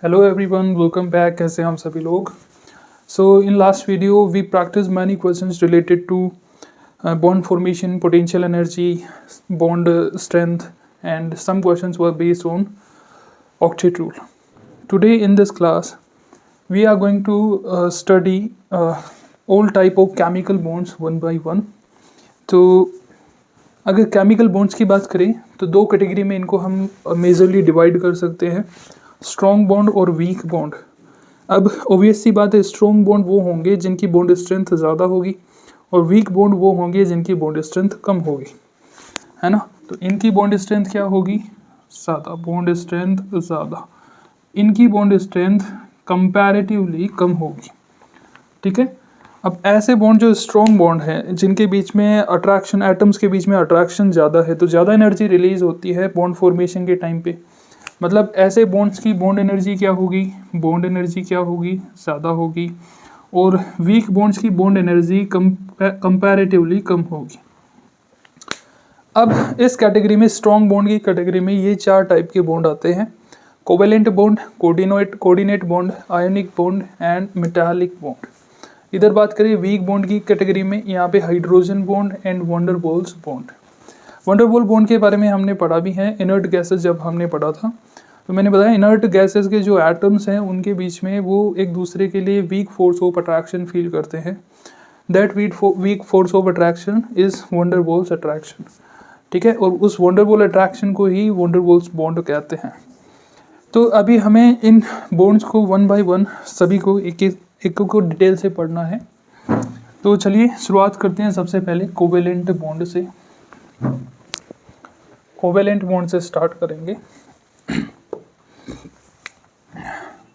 Hello everyone, welcome back. कैसे हैं हम सभी लोग? So in last video we practiced many questions related to bond formation, potential energy, bond strength, and some questions were based on octet rule. Today in this class we are going to study all type of chemical bonds one by one. तो अगर chemical bonds की बात करें तो दो category में इनको हम मेजरली डिवाइड कर सकते हैं, स्ट्रॉन्ग बॉन्ड और वीक बॉन्ड। अब ऑब्वियस सी बात है, स्ट्रॉन्ग बॉन्ड वो होंगे जिनकी बॉन्ड स्ट्रेंथ ज़्यादा होगी और वीक बॉन्ड वो होंगे जिनकी बॉन्ड स्ट्रेंथ कम होगी, है ना। तो इनकी बॉन्ड स्ट्रेंथ क्या होगी? ज़्यादा, बॉन्ड स्ट्रेंथ ज़्यादा, इनकी बॉन्ड स्ट्रेंथ कंपैरेटिवली कम होगी, ठीक है। अब ऐसे बॉन्ड जो स्ट्रॉन्ग बॉन्ड है जिनके बीच में अट्रैक्शन, एटम्स के बीच में अट्रैक्शन ज़्यादा है, तो ज़्यादा एनर्जी रिलीज होती है बॉन्ड फॉर्मेशन के टाइम पे। मतलब ऐसे बॉन्ड्स की बॉन्ड एनर्जी क्या होगी? बॉन्ड एनर्जी क्या होगी? ज़्यादा होगी। और वीक बॉन्ड्स की बॉन्ड एनर्जी कंपैरेटिवली कम होगी। अब इस कैटेगरी में, स्ट्रॉन्ग बॉन्ड की कैटेगरी में, ये चार टाइप के बॉन्ड आते हैं: covalent bond, coordinate bond, ionic bond and metallic bond. इधर बात करें वीक बॉन्ड की कैटेगरी में, यहाँ पे hydrogen bond and Van der Waals bond. Van der Waals bond के बारे में हमने पढ़ा भी है, इनर्ट गैसेस जब हमने पढ़ा था तो मैंने बताया इनर्ट गैसेस के जो एटम्स हैं उनके बीच में वो एक दूसरे के लिए weak force of attraction feel करते हैं। That weak force of attraction is Van der Waals attraction, ठीक है। और उस वंडरवॉल अट्रैक्शन को ही वंडरवॉल्स बॉन्ड कहते हैं। तो अभी हमें इन बॉन्ड्स को वन बाय वन सभी को एक को डिटेल से पढ़ना है। तो चलिए शुरुआत करते हैं सबसे पहले कोवेलेंट बॉन्ड से। कोवेलेंट बॉन्ड से स्टार्ट करेंगे।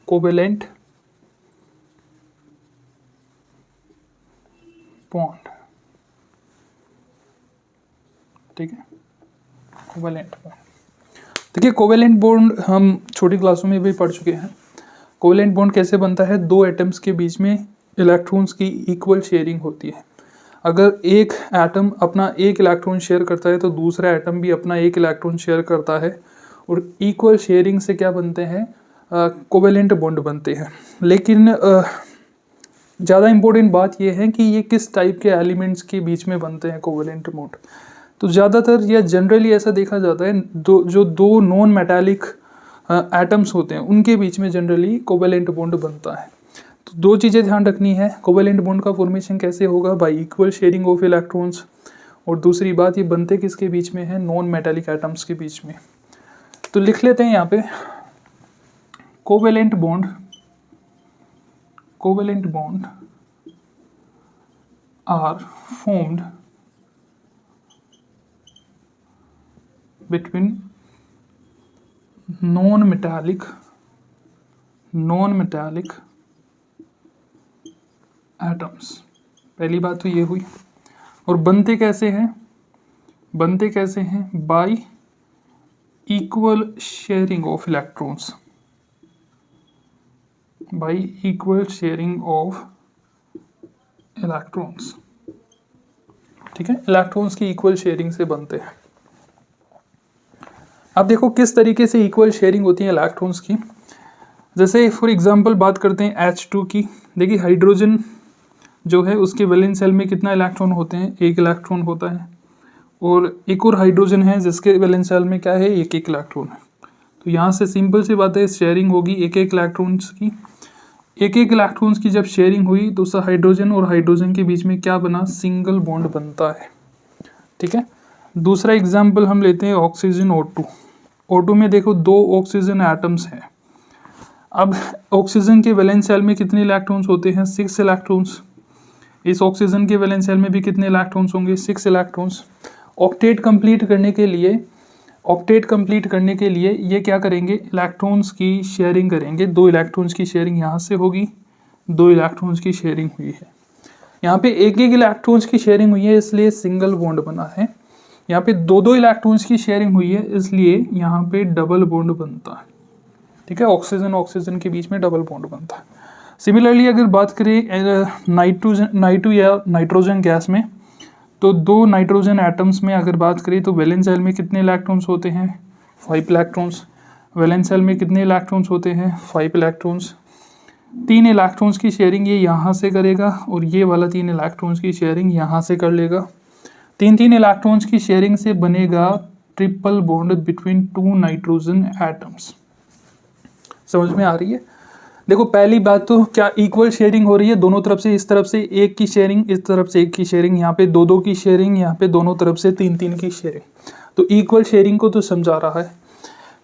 कोवेलेंट बॉन्ड, ठीक है। कोवेलेंट बॉन्ड, देखिए कोवेलेंट बॉन्ड हम छोटी क्लासों में भी पढ़ चुके हैं। कोवेलेंट बॉन्ड कैसे बनता है? दो एटम्स के बीच में इलेक्ट्रॉन्स की इक्वल शेयरिंग होती है। अगर एक एटम अपना एक इलेक्ट्रॉन शेयर करता है तो दूसरा एटम भी अपना एक इलेक्ट्रॉन शेयर करता है और इक्वल शेयरिंग से क्या बनते हैं? कोवेलेंट बॉन्ड बनते हैं। लेकिन ज़्यादा इम्पोर्टेंट बात यह है कि ये किस टाइप के एलिमेंट्स के बीच में बनते हैं कोवेलेंट बॉन्ड। तो ज़्यादातर या जनरली ऐसा देखा जाता है दो नॉन मेटालिक एटम्स होते हैं उनके बीच में जनरली कोवेलेंट बॉन्ड बनता है। तो दो चीज़ें ध्यान रखनी है, कोवेलेंट बॉन्ड का फॉर्मेशन कैसे होगा? By equal sharing of electrons. और दूसरी बात, ये बनते किसके बीच में है? नॉन मेटालिक एटम्स के बीच में। तो लिख लेते हैं यहाँ पे, covalent bond are formed between non metallic atoms. पहली बात तो ये हुई। और बनते कैसे हैं? By equal sharing of electrons, ठीक है। इलेक्ट्रॉन्स की इक्वल शेयरिंग से बनते हैं। अब देखो किस तरीके से इक्वल शेयरिंग होती है इलेक्ट्रॉन्स की। जैसे फॉर एग्जांपल बात करते हैं H2 की। देखिए हाइड्रोजन जो है उसके वैलेंस शेल में कितना इलेक्ट्रॉन होते हैं? एक इलेक्ट्रॉन होता है। और एक और हाइड्रोजन है जिसके वैलेंस शेल में क्या है? एक इलेक्ट्रॉन है। तो यहाँ से सिंपल सी बात है, शेयरिंग होगी एक इलेक्ट्रॉन्स की। एक इलेक्ट्रॉन्स की जब शेयरिंग हुई तो हाइड्रोजन और हाइड्रोजन के बीच में क्या बना? सिंगल बॉन्ड बनता है, ठीक है। दूसरा एग्जाम्पल हम लेते हैं ऑक्सीजन O2 में देखो दो ऑक्सीजन एटम्स हैं। अब ऑक्सीजन के वैलेंस शेल में कितने इलेक्ट्रॉन्स होते हैं? 6 इलेक्ट्रॉन्स। इस ऑक्सीजन के वैलेंस शेल में भी कितने इलेक्ट्रॉन्स होंगे? 6 इलेक्ट्रॉन्स। ऑक्टेट कंप्लीट करने के लिए ये क्या करेंगे? इलेक्ट्रॉन्स की शेयरिंग करेंगे। 2 इलेक्ट्रॉन्स की शेयरिंग यहाँ से होगी, 2 इलेक्ट्रॉन्स की शेयरिंग हुई है। यहाँ पे एक इलेक्ट्रॉन्स की शेयरिंग हुई है इसलिए सिंगल बॉन्ड बना है। यहाँ पे 2 इलेक्ट्रॉन्स की शेयरिंग हुई है इसलिए यहाँ पे डबल बॉन्ड बनता है, ठीक है। ऑक्सीजन के बीच में डबल बॉन्ड बनता है। सिमिलरली अगर बात करें नाइट्रोजन गैस में, तो 2 नाइट्रोजन एटम्स में अगर बात करें तो वैलेंस शेल में कितने इलेक्ट्रॉन्स होते हैं? 5 इलेक्ट्रॉन्स। वैलेंस सेल में कितने इलेक्ट्रॉन्स होते हैं? 5 इलेक्ट्रॉन्स। 3 इलेक्ट्रॉन्स की शेयरिंग ये यहाँ से करेगा और ये वाला 3 इलेक्ट्रॉन्स की शेयरिंग यहाँ से कर लेगा। 3 इलेक्ट्रॉन्स की शेयरिंग से बनेगा triple bond between 2 nitrogen atoms. समझ में आ रही है? देखो पहली बात तो क्या इक्वल शेयरिंग हो रही है दोनों तरफ से, इस तरफ से एक की शेयरिंग, इस तरफ से एक की शेयरिंग, यहाँ पे 2-2 की शेयरिंग, यहाँ पे दोनों तरफ से 3-3 की शेयरिंग, तो इक्वल शेयरिंग को तो समझा रहा है।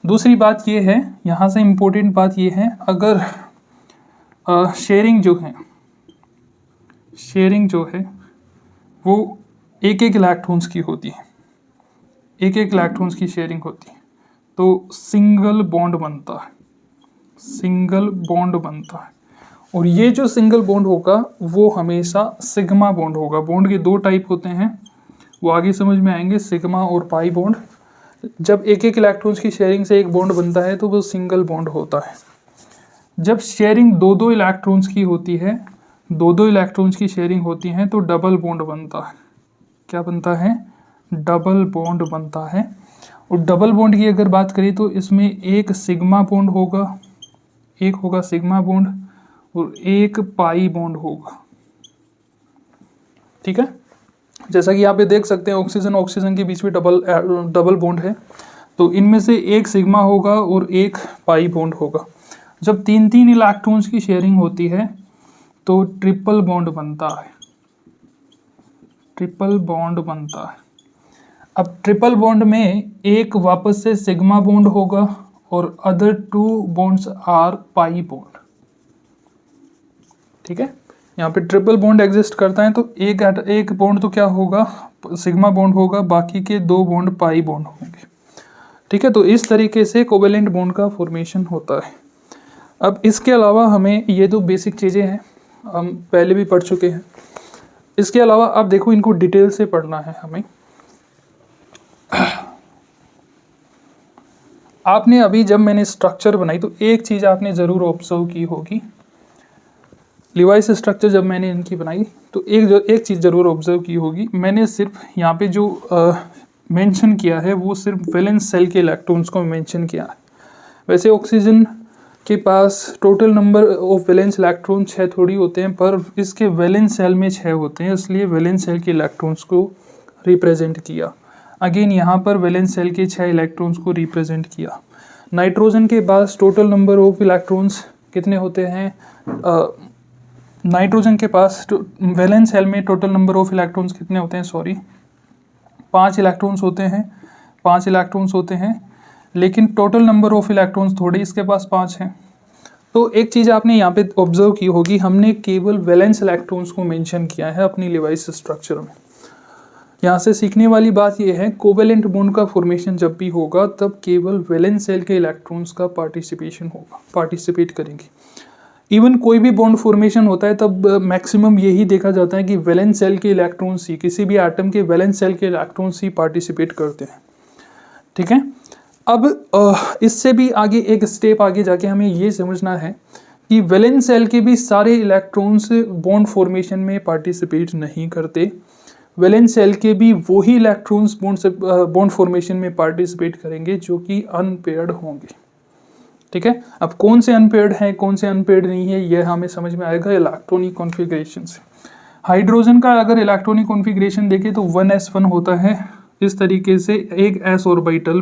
दूसरी बात ये है, यहाँ से इम्पोर्टेंट बात ये है, अगर शेयरिंग जो है वो एक इलेक्ट्रॉन्स की होती है, एक इलेक्ट्रॉन्स की शेयरिंग होती है, तो सिंगल बॉन्ड बनता है, सिंगल बॉन्ड बनता है। और ये जो सिंगल बॉन्ड होगा वो हमेशा सिग्मा बॉन्ड होगा। बॉन्ड के 2 टाइप होते हैं, वो आगे समझ में आएंगे, सिग्मा और पाई बॉन्ड। जब एक इलेक्ट्रॉन्स की शेयरिंग से एक बॉन्ड बनता है तो वो सिंगल बॉन्ड होता है। जब शेयरिंग 2-2 इलेक्ट्रॉन्स की होती है, 2-2 इलेक्ट्रॉन्स की शेयरिंग होती है तो डबल बॉन्ड बनता है। क्या बनता है? डबल बॉन्ड बनता है। और डबल बॉन्ड की अगर बात करें तो इसमें एक सिग्मा बॉन्ड होगा, एक होगा सिग्मा बॉन्ड और एक पाई बॉन्ड होगा। ठीक है, जैसा कि यहाँ पे देख सकते हैं ऑक्सीजन के बीच में डबल बॉन्ड है, तो इनमें से एक सिग्मा होगा और एक पाई बॉन्ड होगा। जब 3-3 इलेक्ट्रॉन्स की शेयरिंग होती है तो ट्रिपल बॉन्ड बनता है, ट्रिपल बॉन्ड बनता है। अब ट्रिपल बॉन्ड में एक वापस से सिग्मा बॉन्ड होगा और other 2 bonds are pi bond. ठीक है, यहाँ पे ट्रिपल बॉन्ड एग्जिस्ट करता है तो एक बॉन्ड तो क्या होगा? सिग्मा बॉन्ड होगा, बाकी के 2 बॉन्ड पाई बॉन्ड होंगे। ठीक है, तो इस तरीके से कोवेलेंट बॉन्ड का फॉर्मेशन होता है। अब इसके अलावा हमें ये तो बेसिक चीज़ें हैं, हम पहले भी पढ़ चुके हैं। इसके अलावा अब देखो इनको डिटेल से पढ़ना है हमें। आपने अभी जब मैंने स्ट्रक्चर बनाई तो एक चीज़ आपने ज़रूर ऑब्जर्व की होगी, लिवाइस स्ट्रक्चर जब मैंने इनकी बनाई तो एक चीज़ ज़रूर ऑब्जर्व की होगी, मैंने सिर्फ यहाँ पे जो मेंशन किया है वो सिर्फ वैलेंस सेल के इलेक्ट्रॉन्स को मेंशन किया है। वैसे ऑक्सीजन के पास total number of valence electron 6 थोड़ी होते हैं, पर इसके वैलेंस सेल में 6 होते हैं, इसलिए वैलेंस सेल के इलेक्ट्रॉन्स को रिप्रेजेंट किया। अगेन यहाँ पर वैलेंस सेल के 6 इलेक्ट्रॉन्स को रिप्रेजेंट किया। नाइट्रोजन के पास टोटल नंबर ऑफ इलेक्ट्रॉन्स कितने होते हैं? नाइट्रोजन के पास वैलेंस सेल में टोटल नंबर ऑफ इलेक्ट्रॉन्स कितने होते हैं? 5 इलेक्ट्रॉन्स होते हैं, 5 इलेक्ट्रॉन्स होते हैं, लेकिन टोटल नंबर ऑफ इलेक्ट्रॉन्स थोड़े इसके पास 5 हैं। तो एक चीज़ आपने यहाँ पे ऑब्जर्व की होगी, हमने केवल वैलेंस इलेक्ट्रॉन्स को मेंशन किया है अपनी लिवाइस स्ट्रक्चर में। यहाँ से सीखने वाली बात यह है, कोवेलेंट बॉन्ड का फॉर्मेशन जब भी होगा तब केवल वैलेंस सेल के इलेक्ट्रॉन्स का पार्टिसिपेशन होगा, पार्टिसिपेट करेंगे। इवन कोई भी बॉन्ड फॉर्मेशन होता है तब मैक्सिमम यही देखा जाता है कि वैलेंस सेल के इलेक्ट्रॉन्स ही, किसी भी एटम के वैलेंस सेल के इलेक्ट्रॉन्स ही पार्टिसिपेट करते हैं। ठीक है, अब इससे भी आगे एक स्टेप आगे जाके हमें ये समझना है कि वैलेंस सेल के भी सारे इलेक्ट्रॉन्स बॉन्ड फॉर्मेशन में पार्टिसिपेट नहीं करते। वैलेंस सेल के भी वही इलेक्ट्रॉन्स बॉन्ड फॉर्मेशन में पार्टिसिपेट करेंगे जो कि अनपेयर्ड होंगे। ठीक है, अब कौन से अनपेयर्ड हैं, कौन से अनपेयर्ड नहीं है, यह हमें समझ में आएगा इलेक्ट्रॉनिक कॉन्फ़िगरेशन से। हाइड्रोजन का अगर इलेक्ट्रॉनिक कॉन्फ़िगरेशन देखें तो 1s1 होता है इस तरीके से, एक s ऑर्बिटल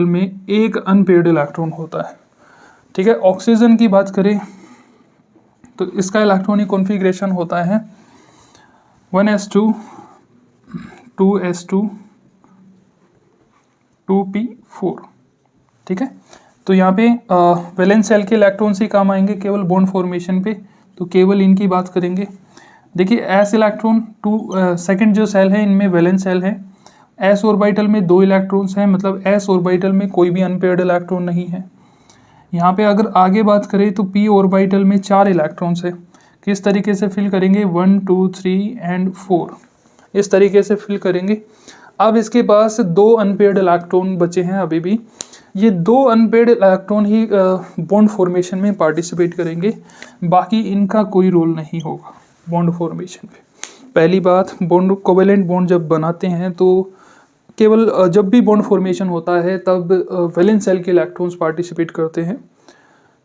में एक अनपेयर्ड इलेक्ट्रॉन होता है। ठीक है, ऑक्सीजन की बात करें तो इसका इलेक्ट्रॉनिक कॉन्फ़िगरेशन होता है 1s2 2s2 2p4। ठीक है, तो यहाँ पे वैलेंस सेल के इलेक्ट्रॉन्स ही काम आएंगे केवल बॉन्ड फॉर्मेशन पे, तो केवल इनकी बात करेंगे। देखिए s इलेक्ट्रॉन सेकंड जो सेल है इनमें वैलेंस सेल है, s ऑर्बिटल में 2 इलेक्ट्रॉन्स हैं, मतलब s ऑर्बिटल में कोई भी अनपेयर्ड इलेक्ट्रॉन नहीं है। यहाँ पे अगर आगे बात करें तो p ऑर्बिटल में 4 इलेक्ट्रॉन्स है। किस तरीके से फिल करेंगे? 1 2 3 एंड 4 इस तरीके से फिल करेंगे। अब इसके पास 2 अनपेयर्ड इलेक्ट्रॉन बचे हैं अभी भी, ये 2 अनपेयर्ड इलेक्ट्रॉन ही बॉन्ड फॉर्मेशन में पार्टिसिपेट करेंगे, बाकी इनका कोई रोल नहीं होगा बॉन्ड फॉर्मेशन पे। पहली बात, बॉन्ड कोवेलेंट बॉन्ड जब बनाते हैं तो केवल जब भी बॉन्ड फॉर्मेशन होता है तब वैलेंस सेल के इलेक्ट्रॉन्स पार्टिसिपेट करते हैं,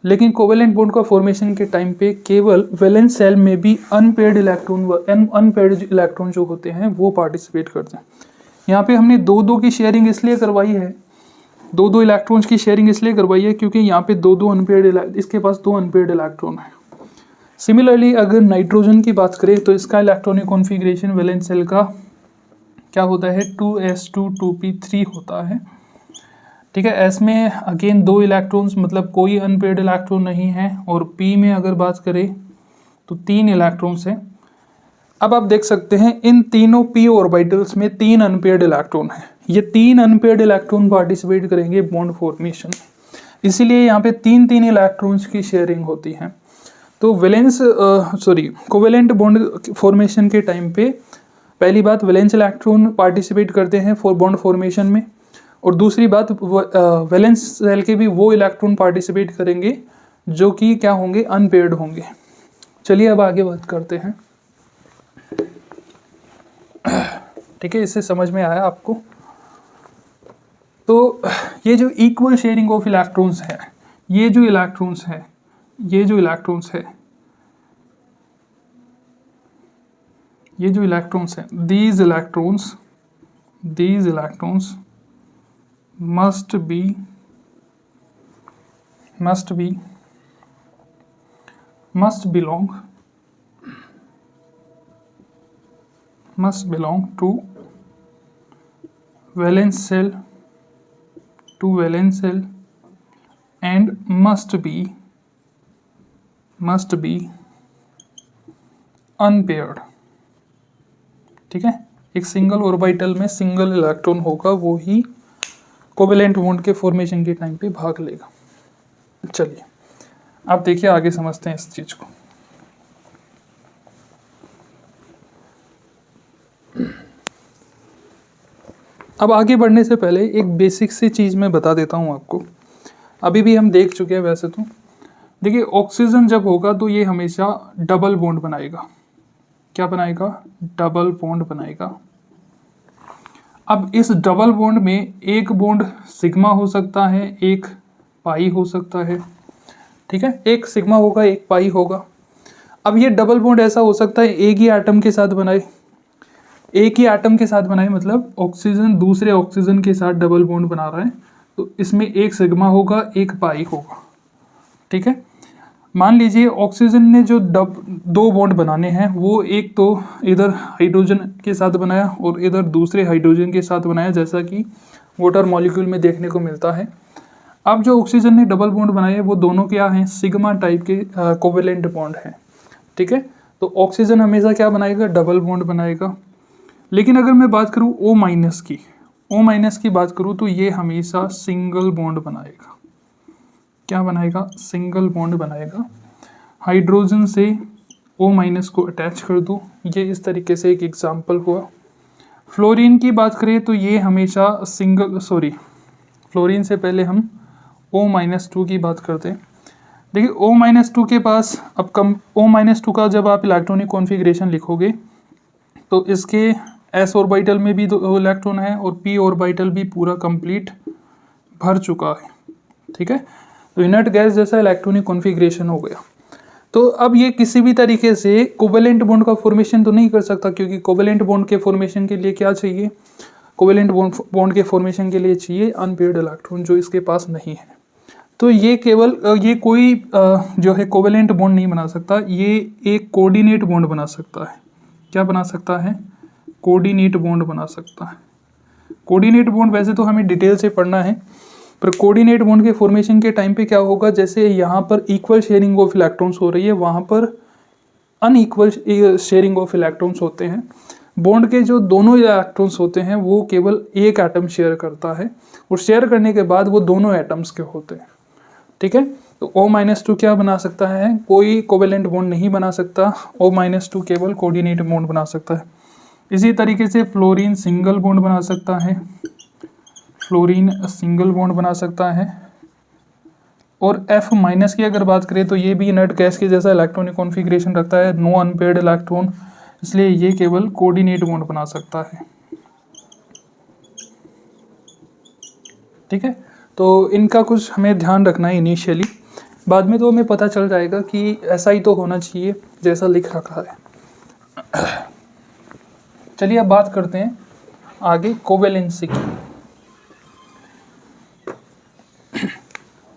लेकिन कोवेलेंट बॉन्ड का फॉर्मेशन के टाइम पे केवल वैलेंस सेल में भी अनपेयर्ड इलेक्ट्रॉन जो होते हैं वो पार्टिसिपेट करते हैं। यहाँ पे हमने दो दो की शेयरिंग इसलिए करवाई है, दो दो इलेक्ट्रॉन्स की शेयरिंग इसलिए करवाई है क्योंकि यहाँ पे दो दो अनपेयर्ड, इसके पास दो अनपेयर्ड इलेक्ट्रॉन है। सिमिलरली अगर नाइट्रोजन की बात करें तो इसका इलेक्ट्रॉनिक कॉन्फ़िगरेशन वैलेंस सेल का क्या होता है, 2s2 2p3 होता है। ठीक है, एस में अगेन दो इलेक्ट्रॉन्स, मतलब कोई अनपेयर्ड इलेक्ट्रॉन नहीं है, और पी में अगर बात करें तो तीन इलेक्ट्रॉन्स हैं। अब आप देख सकते हैं इन तीनों पी ऑर्बिटल्स में तीन अनपेयर्ड इलेक्ट्रॉन हैं। ये तीन अनपेयर्ड इलेक्ट्रॉन पार्टिसिपेट करेंगे बॉन्ड फॉर्मेशन, इसीलिए यहाँ पे तीन तीन इलेक्ट्रॉन्स की शेयरिंग होती है। तो कोवेलेंट बॉन्ड फॉर्मेशन के टाइम पे पहली बात वैलेंस इलेक्ट्रॉन पार्टिसिपेट करते हैं फॉर बॉन्ड फॉर्मेशन में, और दूसरी बात वैलेंस सेल के भी वो इलेक्ट्रॉन पार्टिसिपेट करेंगे जो कि क्या होंगे, अनपेयर्ड होंगे। चलिए अब आगे बात करते हैं। ठीक है, इससे समझ में आया आपको? तो ये जो इक्वल शेयरिंग ऑफ इलेक्ट्रॉन्स है, ये जो इलेक्ट्रॉन्स है, ये जो इलेक्ट्रॉन्स है, ये जो इलेक्ट्रॉन्स हैं, these electrons must belong to valence cell and must be unpaired। ठीक है, एक सिंगल ऑर्बिटल में सिंगल इलेक्ट्रॉन होगा, वो ही कोवेलेंट बॉन्ड के फॉर्मेशन के टाइम पे भाग लेगा। चलिए आप देखिए, आगे समझते हैं इस चीज को। अब आगे बढ़ने से पहले एक बेसिक सी चीज मैं बता देता हूँ आपको, अभी भी हम देख चुके हैं वैसे तो। देखिए, ऑक्सीजन जब होगा तो ये हमेशा डबल बॉन्ड बनाएगा। क्या बनाएगा? डबल बॉन्ड बनाएगा। अब इस डबल बॉन्ड में एक बॉन्ड सिग्मा हो सकता है, एक पाई हो सकता है। ठीक है, एक सिग्मा होगा, एक पाई होगा। अब ये डबल बॉन्ड ऐसा हो सकता है एक ही एटम के साथ बनाए, एक ही एटम के साथ बनाए, मतलब ऑक्सीजन दूसरे ऑक्सीजन के साथ डबल बॉन्ड बना रहा है, तो इसमें एक सिग्मा होगा, एक पाई होगा। ठीक है, मान लीजिए ऑक्सीजन ने जो दो बॉन्ड बनाने हैं, वो एक तो इधर हाइड्रोजन के साथ बनाया और इधर दूसरे हाइड्रोजन के साथ बनाया, जैसा कि वाटर मॉलिक्यूल में देखने को मिलता है। अब जो ऑक्सीजन ने डबल बॉन्ड बनाए वो दोनों क्या हैं, सिग्मा टाइप के कोवेलेंट बॉन्ड हैं। ठीक है, तो ऑक्सीजन हमेशा क्या बनाएगा, डबल बॉन्ड बनाएगा। लेकिन अगर मैं बात करूँ O माइनस की बात करूँ तो ये हमेशा सिंगल बॉन्ड बनाएगा। क्या बनाएगा? सिंगल बॉन्ड बनाएगा। हाइड्रोजन से O माइनस को अटैच कर दो, ये इस तरीके से एक एग्जाम्पल हुआ। फ्लोरीन की बात करें तो ये हमेशा फ्लोरीन से पहले हम O-2 की बात करते हैं। देखिए O-2 के पास अब O-2 का जब आप इलेक्ट्रॉनिक कॉन्फ़िगरेशन लिखोगे तो इसके s ऑर्बिटल में भी दो इलेक्ट्रॉन है और p ऑर्बिटल भी पूरा कंप्लीट भर चुका है। ठीक है, तो इनर्ट गैस जैसा इलेक्ट्रॉनिक कॉन्फ़िगरेशन हो गया। तो अब ये किसी भी तरीके से कोवेलेंट बॉन्ड का फॉर्मेशन तो नहीं कर सकता, क्योंकि कोवेलेंट बॉन्ड के फॉर्मेशन के लिए क्या चाहिए, कोवेलेंट बॉन्ड के फॉर्मेशन के लिए चाहिए अनपेयर्ड इलेक्ट्रॉन, जो इसके पास नहीं है। तो ये कोई जो है कोवेलेंट बॉन्ड नहीं बना सकता, ये एक कोऑर्डिनेट बॉन्ड बना सकता है। क्या बना सकता है? कोऑर्डिनेट बॉन्ड बना सकता है। कोऑर्डिनेट बॉन्ड वैसे तो हमें डिटेल से पढ़ना है, पर कोऑर्डिनेट बॉन्ड के फॉर्मेशन के टाइम पे क्या होगा, जैसे यहाँ पर इक्वल शेयरिंग ऑफ इलेक्ट्रॉन्स हो रही है, वहाँ पर अनइक्वल शेयरिंग ऑफ इलेक्ट्रॉन्स होते हैं। बॉन्ड के जो दोनों इलेक्ट्रॉन्स होते हैं वो केवल एक एटम शेयर करता है, और शेयर करने के बाद वो दोनों एटम्स के होते हैं। ठीक है, तो O-2 क्या बना सकता है? कोई कोवेलेंट बॉन्ड नहीं बना सकता। O-2 केवल कोऑर्डिनेट बॉन्ड बना सकता है। इसी तरीके से फ्लोरीन सिंगल बॉन्ड बना सकता है, फ्लोरीन सिंगल बॉन्ड बना सकता है। और F- की अगर बात करें तो ये भी इनर्ट गैस के जैसा इलेक्ट्रॉनिक कॉन्फ़िगरेशन रखता है, नो अनपेयर्ड इलेक्ट्रॉन, इसलिए ये केवल कोऑर्डिनेट बॉन्ड बना सकता है। ठीक है। तो इनका कुछ हमें ध्यान रखना है इनिशियली, बाद में तो हमें पता चल जाएगा कि ऐसा ही तो होना चाहिए जैसा लिख रखा है। चलिए अब बात करते हैं आगे कोवेलेंसी की।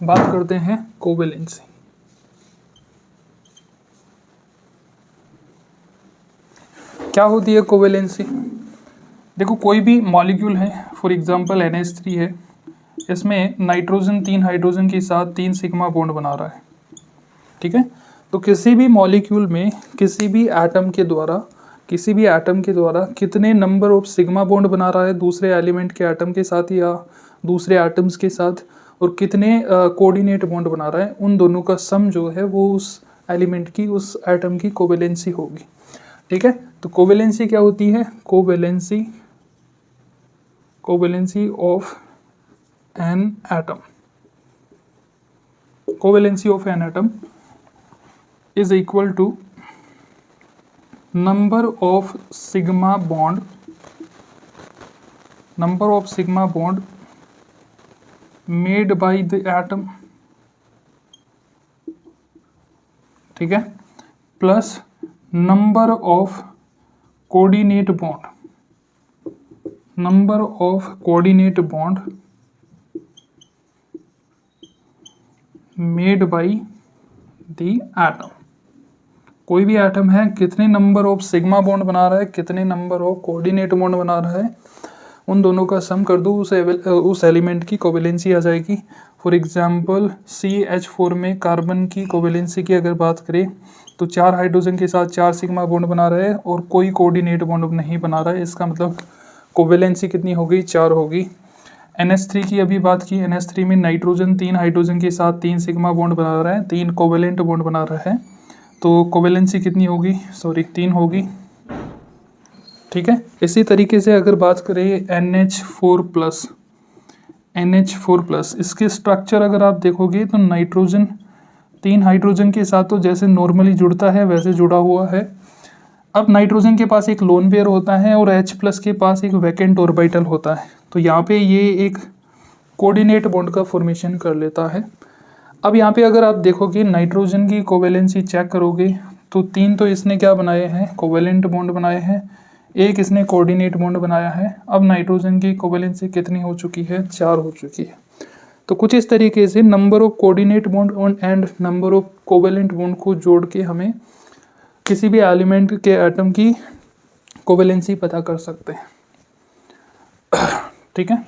बात करते हैं कोवेलेंसी। क्या होती है कोवेलेंसी? देखो कोई भी मॉलिक्यूल है, फॉर एग्जांपल NH3 है, इसमें नाइट्रोजन 3 हाइड्रोजन के साथ 3 सिग्मा बॉन्ड बना रहा है। ठीक है। तो किसी भी मॉलिक्यूल में किसी भी एटम के द्वारा कितने नंबर ऑफ सिग्मा बॉन्ड बना रहा है दूसरे एलिमेंट के एटम के साथ या दूसरे एटम्स के साथ, और कितने कोऑर्डिनेट बॉन्ड बना रहा है, उन दोनों का सम जो है वो उस एलिमेंट की, उस एटम की कोवेलेंसी होगी। ठीक है। तो कोवेलेंसी क्या होती है? Covalency of an atom, covalency of an atom is equal to number of sigma bond made by the atom, ठीक है, plus number of coordinate bond made by the atom. कोई भी एटम है, कितने नंबर ऑफ सिग्मा बॉन्ड बना रहा है, कितने नंबर ऑफ कोऑर्डिनेट बॉन्ड बना रहा है, उन दोनों का सम कर दो, उस एलिमेंट की कोवेलेंसी आ जाएगी। फॉर एग्जांपल CH4 में कार्बन की कोवेलेंसी की अगर बात करें तो 4 हाइड्रोजन के साथ 4 सिग्मा बॉन्ड बना रहा है और कोई कोऑर्डिनेट बॉन्ड नहीं बना रहा है, इसका मतलब कोवेलेंसी कितनी होगी? 4 होगी। NH3 की अभी बात की, NH3 में नाइट्रोजन 3 हाइड्रोजन के साथ 3 सिग्मा बॉन्ड बना रहा है, 3 कोवेलेंट बॉन्ड बना रहा है, तो कोवेलेंसी कितनी होगी? 3 होगी। ठीक है। इसी तरीके से अगर बात करें NH4+, इसके स्ट्रक्चर अगर आप देखोगे तो नाइट्रोजन 3 हाइड्रोजन के साथ तो जैसे नॉर्मली जुड़ता है वैसे जुड़ा हुआ है। अब नाइट्रोजन के पास एक लोन पेयर होता है और H+ के पास एक वैकेंट ऑर्बिटल होता है, तो यहाँ पे ये एक कोऑर्डिनेट बॉन्ड का फॉर्मेशन कर लेता है। अब यहाँ पे अगर आप देखोगे नाइट्रोजन की कोवेलेंसी चेक करोगे तो 3 तो इसने क्या बनाए हैं? कोवेलेंट बॉन्ड बनाए हैं, एक इसने कोऑर्डिनेट बॉन्ड बनाया है। अब नाइट्रोजन की कोवेलेंसी कितनी हो चुकी है? 4 हो चुकी है। तो कुछ इस तरीके से number of coordinate bond and number of covalent bond को जोड़ के हमें किसी भी एलिमेंट के एटम की कोवेलेंसी पता कर सकते हैं। ठीक है।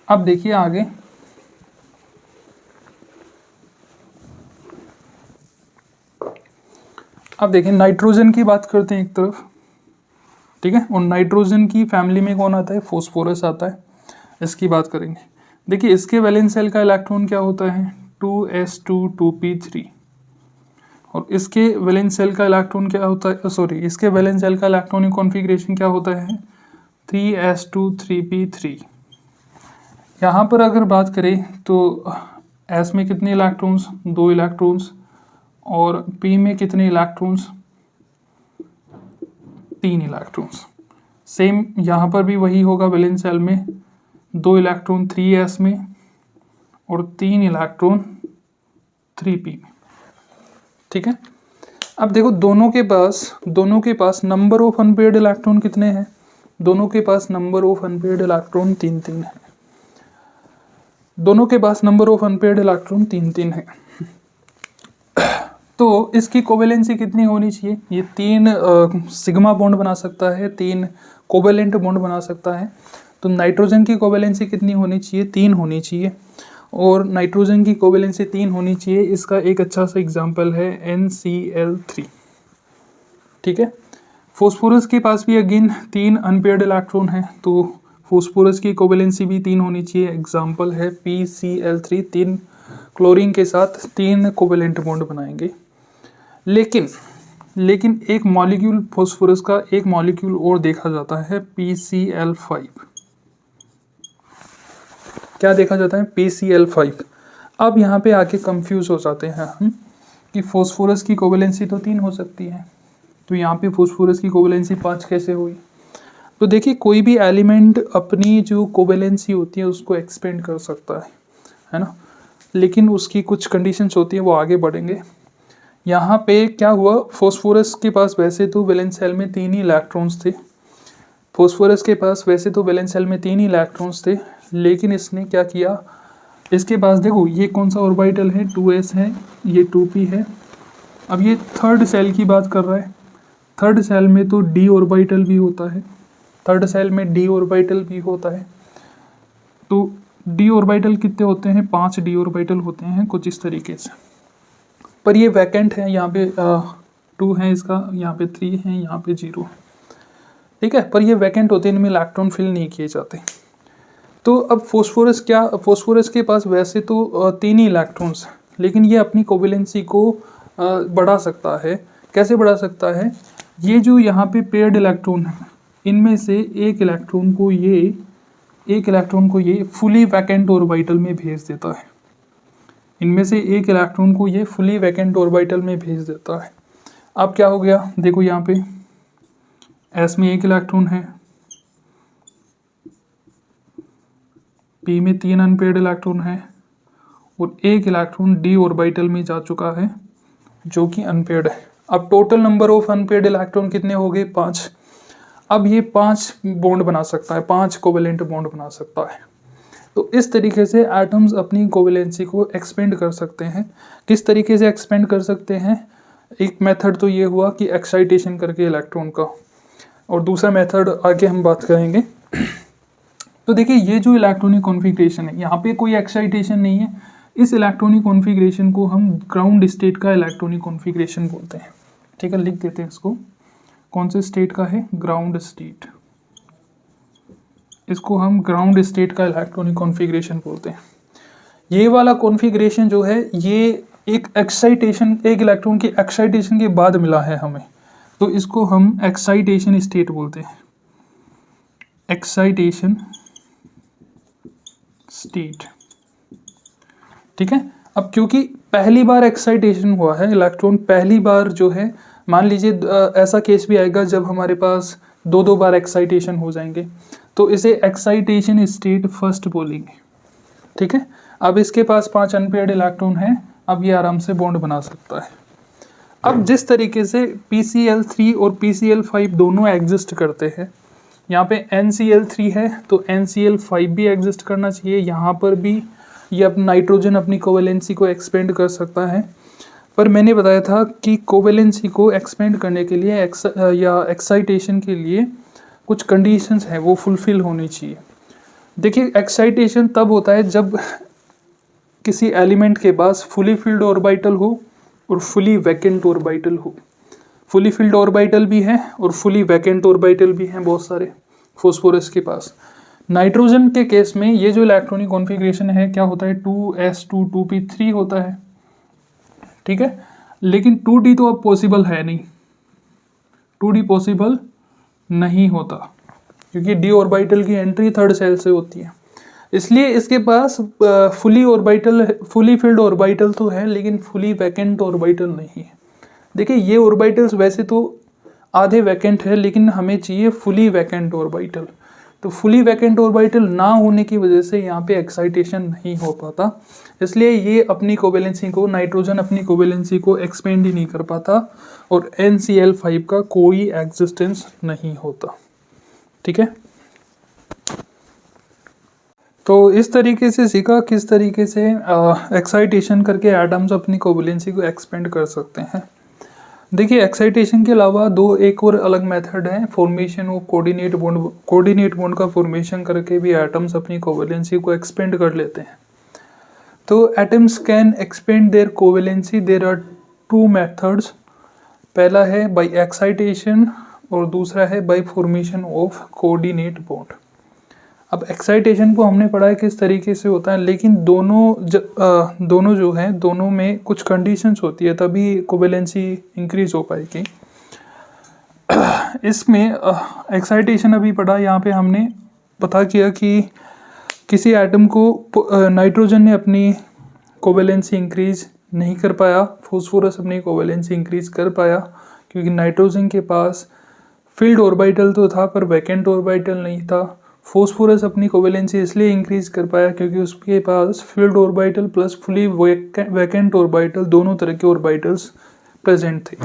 अब देखिए आगे, अब देखिए नाइट्रोजन की बात करते हैं एक तरफ। ठीक है। और नाइट्रोजन की फैमिली में कौन आता है? फॉस्फोरस आता है, इसकी बात करेंगे। देखिए इसके वैलेंस शेल का इलेक्ट्रॉन क्या होता है? 2s2 2p3, और इसके वैलेंस शेल का इलेक्ट्रॉन क्या होता है? इसके वैलेंस शेल का इलेक्ट्रॉनिक कॉन्फ़िगरेशन क्या होता है? 3s2 3p3। यहाँ पर अगर बात करें तो s में कितने इलेक्ट्रॉन्स? 2 इलेक्ट्रॉन्स, और p में कितने इलेक्ट्रॉन्स? 3 इलेक्ट्रॉन्स। सेम यहाँ पर भी वही होगा, वैलेंस शेल में 2 इलेक्ट्रॉन 3s में और 3 इलेक्ट्रॉन 3p में। ठीक है। अब देखो दोनों के पास नंबर ऑफ अनपेयर्ड इलेक्ट्रॉन कितने हैं? दोनों के पास नंबर ऑफ अनपेयर्ड इलेक्ट्रॉन 3 है। दोनों के पास नंबर ऑफ अनपेयर्ड इलेक्ट्रॉन 3 है। तो इसकी कोवेलेंसी कितनी होनी चाहिए? ये 3 सिग्मा बॉन्ड बना सकता है, 3 कोवेलेंट बॉन्ड बना सकता है। तो नाइट्रोजन की कोवेलेंसी कितनी होनी चाहिए? 3 होनी चाहिए, और नाइट्रोजन की कोवेलेंसी 3 होनी चाहिए। इसका एक अच्छा सा एग्जांपल है NCl3। ठीक है। फॉस्फोरस के पास भी अगेन 3 अनपेयर्ड इलेक्ट्रॉन है, तो फॉस्फोरस की कोवेलेंसी भी 3 होनी चाहिए। एग्जांपल है PCl3, 3 क्लोरीन के साथ 3 कोवेलेंट बॉन्ड बनाएंगे। लेकिन एक मॉलिक्यूल फॉस्फोरस का एक मॉलिक्यूल और देखा जाता है PCl5। क्या देखा जाता है? PCl5। अब यहाँ पे आके कंफ्यूज हो जाते हैं हम कि फॉस्फोरस की कोवेलेंसी तो 3 हो सकती है, तो यहाँ पे फॉस्फोरस की कोवेलेंसी 5 कैसे हुई? तो देखिए कोई भी एलिमेंट अपनी जो कोवेलेंसी होती है उसको एक्सपेंड कर सकता है ना, लेकिन उसकी कुछ कंडीशंस होती है, वो आगे बढ़ेंगे। यहाँ पे क्या हुआ, फॉस्फोरस के पास वैसे तो वैलेंस शेल में 3 ही इलेक्ट्रॉन्स थे, फॉस्फोरस के पास वैसे तो वैलेंस शेल में 3 ही इलेक्ट्रॉन्स थे, लेकिन इसने क्या किया, इसके पास देखो ये कौन सा ऑर्बिटल है, 2s है, ये 2p है। अब ये थर्ड सेल की बात कर रहा है, थर्ड सेल में तो d ऑर्बिटल भी होता है, थर्ड सेल में d ऑर्बिटल भी होता है। तो d ऑर्बिटल कितने होते हैं, 5 d ऑर्बिटल होते हैं कुछ इस तरीके से। पर ये वैकेंट है, यहाँ पे 2 है इसका, यहाँ पे 3 है, यहाँ पे 0 है, ठीक है। पर ये वैकेंट होते हैं, इनमें इलेक्ट्रॉन फिल नहीं किए जाते। तो अब फॉस्फोरस के पास वैसे तो 3 ही इलेक्ट्रॉन्स, लेकिन ये अपनी कोवेलेंसी को बढ़ा सकता है। कैसे बढ़ा सकता है, ये जो यहाँ पे पेयर्ड इलेक्ट्रॉन है, इनमें से एक इलेक्ट्रॉन को ये फुली वैकेंट ऑर्बिटल में भेज देता है, इनमें से एक इलेक्ट्रॉन को ये फुली वैकेंट ऑर्बिटल में भेज देता है। अब क्या हो गया, देखो यहाँ पे S में एक इलेक्ट्रॉन है, P में 3 अनपेयर्ड इलेक्ट्रॉन है, और एक इलेक्ट्रॉन D ऑर्बिटल में जा चुका है जो कि अनपेयर्ड है। अब total number of unpaired electron कितने हो गए, 5। अब ये 5 बॉन्ड बना सकता है, 5 कोवेलेंट बॉन्ड बना सकता है। तो इस तरीके से एटम्स अपनी कोवेलेंसी को एक्सपेंड कर सकते हैं। किस तरीके से एक्सपेंड कर सकते हैं, एक मेथड तो ये हुआ कि एक्साइटेशन करके इलेक्ट्रॉन का, और दूसरा मेथड आगे हम बात करेंगे। तो देखिए ये जो इलेक्ट्रॉनिक कॉन्फ़िगरेशन है, यहाँ पे कोई एक्साइटेशन नहीं है, इस इलेक्ट्रॉनिक कॉन्फ़िगरेशन को हम ग्राउंड स्टेट का इलेक्ट्रॉनिक कॉन्फ़िगरेशन बोलते हैं, ठीक है। लिख देते हैं इसको, कौन से स्टेट का है, ग्राउंड स्टेट, इसको हम ग्राउंड स्टेट का इलेक्ट्रॉनिक कॉन्फ़िगरेशन बोलते हैं। ये वाला कॉन्फ़िगरेशन जो है ये एक एक्साइटेशन, एक इलेक्ट्रॉन की एक्साइटेशन के बाद मिला है हमें, तो इसको हम एक्साइटेशन स्टेट बोलते हैं, एक्साइटेशन स्टेट, ठीक है। अब क्योंकि पहली बार एक्साइटेशन हुआ है, इलेक्ट्रॉन पहली बार जो है, मान लीजिए ऐसा केस भी आएगा जब हमारे पास 2 बार एक्साइटेशन हो जाएंगे, तो इसे एक्साइटेशन स्टेट फर्स्ट बोलेंगे, ठीक है। अब इसके पास 5 अनपेयर्ड इलेक्ट्रॉन है, अब ये आराम से बॉन्ड बना सकता है। अब जिस तरीके से PCl3 और PCl5 दोनों एग्जिस्ट करते हैं, यहाँ पे NCl3 है तो NCl5 भी एग्जिस्ट करना चाहिए, यहाँ पर भी ये अब नाइट्रोजन अपनी कोवेलेंसी को एक्सपेंड कर सकता है। पर मैंने बताया था कि कोवेलेंसी को एक्सपेंड करने के लिए या एक्साइटेशन के लिए कुछ कंडीशंस हैं, वो फुलफिल होनी चाहिए। देखिए एक्साइटेशन तब होता है जब किसी एलिमेंट के पास फुली फिल्ड ऑर्बिटल हो और फुली वैकेंट ऑर्बिटल हो। फुली फिल्ड ऑर्बिटल भी है और फुली वैकेंट ऑर्बिटल भी हैं बहुत सारे फॉस्फोरस के पास। नाइट्रोजन के केस में ये जो इलेक्ट्रॉनिक कॉन्फ़िगरेशन है क्या होता है, 2s2 2p3 होता है, ठीक है। लेकिन 2d तो अब पॉसिबल है नहीं, 2d पॉसिबल नहीं होता क्योंकि d ऑर्बिटल की एंट्री थर्ड सेल से होती है, इसलिए इसके पास फुली फिल्ड ऑर्बिटल तो है लेकिन फुली वैकेंट ऑर्बिटल नहीं है। देखिए ये ऑर्बिटल्स वैसे तो आधे वैकेंट है, लेकिन हमें चाहिए फुली वैकेंट ऑर्बिटल। तो फुली वैकेंट ऑर्बिटल ना होने की वजह से यहाँ पे एक्साइटेशन नहीं हो पाता, इसलिए ये अपनी कोवेलेंसी को, नाइट्रोजन अपनी कोवेलेंसी को एक्सपेंड ही नहीं कर पाता और NCl5 का कोई एग्जिस्टेंस नहीं होता, ठीक है। तो इस तरीके से सीखा किस तरीके से एक्साइटेशन करके एटम्स अपनी कोवेलेंसी को एक्सपेंड कर सकते हैं। देखिए एक्साइटेशन के अलावा एक और अलग मेथड है, formation of coordinate bond. Coordinate bond का फॉर्मेशन करके भी एटम्स अपनी कोवेलेंसी को एक्सपेंड कर लेते हैं। तो atoms can expand their covalency, there are 2 methods. पहला है बाय एक्साइटेशन और दूसरा है by formation of coordinate bond. अब एक्साइटेशन को हमने पढ़ा है किस तरीके से होता है, लेकिन दोनों जो हैं दोनों में कुछ कंडीशंस होती है तभी कोवेलेंसी इंक्रीज हो पाएगी। इसमें एक्साइटेशन अभी पढ़ा, यहाँ पे हमने पता किया कि किसी एटम को नाइट्रोजन ने अपनी कोवेलेंसी इंक्रीज नहीं कर पाया, फॉस्फोरस अपनी कोवेलेंसी इंक्रीज कर पाया क्योंकि नाइट्रोजन के पास फील्ड ऑर्बिटल तो था पर वैकेंट ऑर्बिटल नहीं था। फॉस्फोरस अपनी कोवेलेंसी इसलिए इंक्रीज कर पाया क्योंकि उसके पास filled orbital plus fully vacant orbital दोनों तरह के ऑर्बिटल्स प्रेजेंट थे।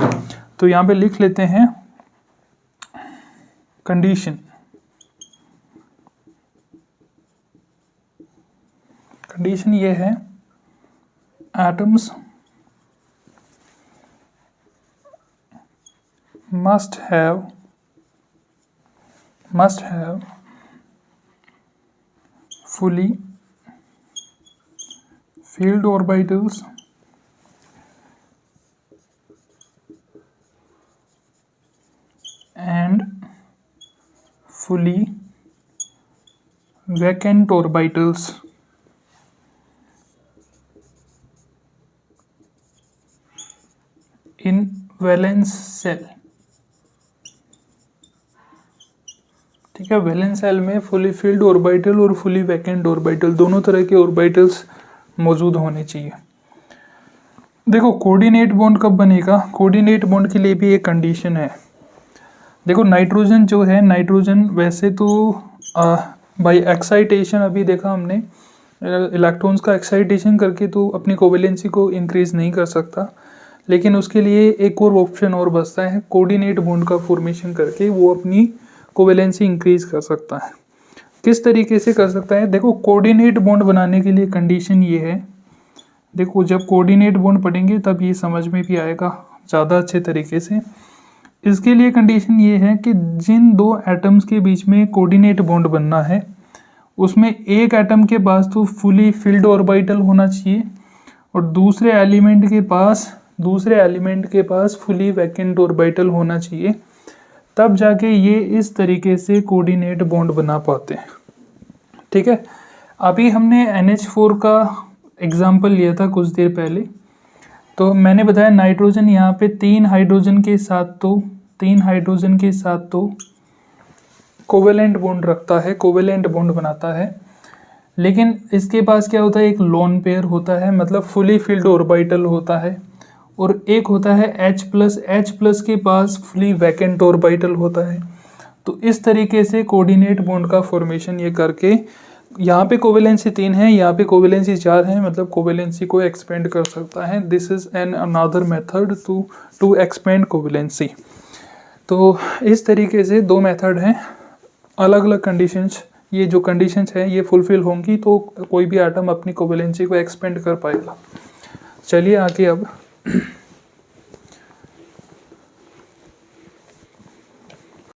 तो यहाँ पे लिख लेते हैं कंडीशन। कंडीशन ये है, atoms must have fully filled orbitals and fully vacant orbitals in valence cell। ठीक है, वैलेंस सेल में फुली फिल्ड ऑर्बिटल और फुली वैकेंट ऑर्बिटल दोनों तरह के ऑर्बिटल्स मौजूद होने चाहिए। देखो कोऑर्डिनेट बॉन्ड कब बनेगा, कोऑर्डिनेट बॉन्ड के लिए भी एक कंडीशन है। देखो नाइट्रोजन जो है, नाइट्रोजन वैसे तो बाय एक्साइटेशन अभी देखा हमने इलेक्ट्रॉन्स का एक्साइटेशन करके तो अपनी कोवेलेंसी को इंक्रीज नहीं कर सकता, लेकिन उसके लिए एक और ऑप्शन और बचता है, कोऑर्डिनेट बॉन्ड का फॉर्मेशन करके वो अपनी कोवेलेंसी इंक्रीज कर सकता है। किस तरीके से कर सकता है, देखो कोऑर्डिनेट बॉन्ड बनाने के लिए कंडीशन ये है, देखो जब कोऑर्डिनेट बॉन्ड पढ़ेंगे तब ये समझ में भी आएगा ज़्यादा अच्छे तरीके से। इसके लिए कंडीशन ये है कि जिन दो एटम्स के बीच में कोऑर्डिनेट बॉन्ड बनना है उसमें एक एटम के पास तो फुली फिल्ड ऑर्बिटल होना चाहिए और दूसरे एलिमेंट के पास फुली वैकेंट ऑर्बिटल होना चाहिए, तब जाके ये इस तरीके से कोऑर्डिनेट बॉन्ड बना पाते हैं। ठीक है, अभी हमने NH4 का एग्जाम्पल लिया था कुछ देर पहले, तो मैंने बताया नाइट्रोजन यहाँ पे तीन हाइड्रोजन के साथ तो कोवेलेंट बॉन्ड रखता है, कोवेलेंट बॉन्ड बनाता है, लेकिन इसके पास क्या होता है, एक लोन पेयर होता है, मतलब फुली फिल्ड ऑर्बिटल होता है, और एक होता है H+ के पास फुली वैकेंट ऑर्बिटल होता है। तो इस तरीके से कोऑर्डिनेट बॉन्ड का फॉर्मेशन ये करके, यहाँ पे कोवेलेंसी 3 है, यहाँ पे कोवेलेंसी 4 है, मतलब कोवेलेंसी को एक्सपेंड कर सकता है। This is an another method to expand covalency. तो इस तरीके से दो मेथड हैं, अलग अलग कंडीशंस, ये जो कंडीशंस हैं ये फुलफिल होंगी तो कोई भी एटम अपनी कोवेलेंसी को एक्सपेंड कर पाएगा। चलिए आगे अब